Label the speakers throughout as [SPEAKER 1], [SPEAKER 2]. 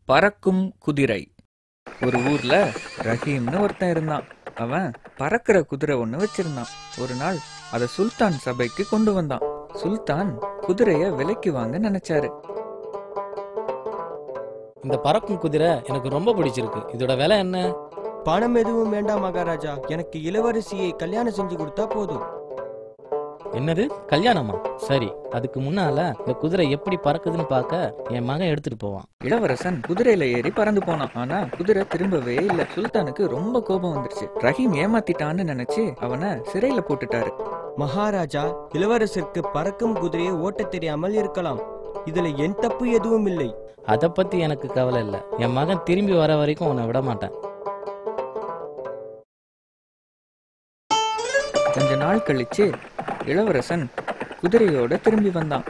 [SPEAKER 1] பறக்கும் குதிரை. ஒரு ஊர்ல ரஹீம்னு ஒருத்தன் இருந்தான். அவன் பறக்கிற குதிரை ஒண்ணு வச்சிருந்தான். ஒரு நாள் அத சுல்தான் சபைக்கு கொண்டு வந்தான். சுல்தான் குதிரைய விலைக்கு வாங்க நினைச்சாரு.
[SPEAKER 2] இந்த பறக்கும் குதிரை எனக்கு ரொம்ப பிடிச்சிருக்கு. இதோட விலை என்ன?
[SPEAKER 3] பணம் எதுவும் வேண்டாம் மகாராஜா, எனக்கு இளவரசியை கல்யாணம் செஞ்சு கொடுத்தா போதும்.
[SPEAKER 2] என்னது, கல்யாணமா? சரி, அதுக்கு முன்னால இந்த குதிரை எப்படி பறக்குதுன்னு பார்க்க என் மகன் எடுத்துட்டு போவான்.
[SPEAKER 1] இளவரசன் குதிரையில ஏறி பறந்து போனான். ஆனா குதிரை திரும்பவே இல்ல. சுல்தானுக்கு ரொம்ப கோபம் வந்துருச்சு. ரஹீம் ஏமாத்திட்டான்னு நினைச்சு அவனை சிறையில போட்டுட்டாரு.
[SPEAKER 3] மகாராஜா, இளவரசருக்கு பறக்கும் குதிரையை ஓட்ட தெரியாமல் இருக்கலாம். இதுல என் தப்பு எதுவும் இல்லை.
[SPEAKER 2] அதை பத்தி எனக்கு கவலை இல்லை. என் மகன் திரும்பி வர வரைக்கும் உன்னை விட மாட்டேன்.
[SPEAKER 1] கொஞ்ச நாள் கழிச்சு இளவரசன் குதிரையோட திரும்பி வந்தான்.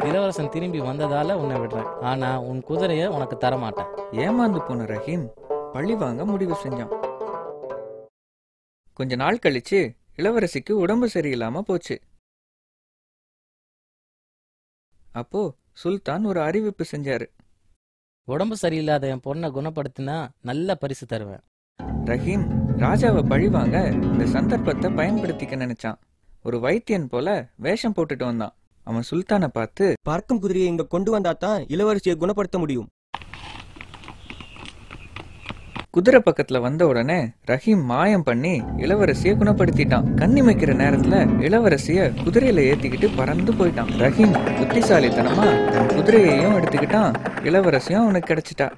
[SPEAKER 2] இளவரசன் திரும்பி வந்ததால உன்னை விடுறேன், ஆனா உன் குதிரைய உனக்கு தர மாட்டேன்.
[SPEAKER 1] ஏமாந்து போன ரஹீம் பழி வாங்க முடிவு செஞ்சான். கொஞ்ச நாள் கழிச்சு இளவரசிக்கு உடம்பு சரியில்லாம போச்சு. அப்போ சுல்தான் ஒரு அறிவிப்பு செஞ்சாரு.
[SPEAKER 2] உடம்பு சரியில்லாத என் பொண்ணை குணப்படுத்தினா நல்ல பரிசு தருவேன்.
[SPEAKER 1] ரஹீம் ராஜாவை பழிவாங்க இந்த சந்தர்ப்பத்தை பயன்படுத்திக்க நினைச்சான். ஒரு வைத்தியன் போல வேஷம் போட்டுட்டு வந்தான். அவன் சுல்தானை பார்த்து,
[SPEAKER 3] பறக்கும் குதிரையை இங்க கொண்டு வந்தா தான் இளவரசியை குணப்படுத்த முடியும்.
[SPEAKER 1] குதிரை பக்கத்துல வந்த உடனே ரஹீம் மாயம் பண்ணி இளவரசிய குணப்படுத்திட்டான். கண்ணிமைக்கிற நேரத்துல இளவரசிய குதிரையில ஏத்திக்கிட்டு பறந்து போயிட்டான். ரஹீம் புத்திசாலித்தனமா தன் குதிரையையும் எடுத்துக்கிட்டான். இளவரசியும் அவனுக்கு கிடைச்சிட்டா.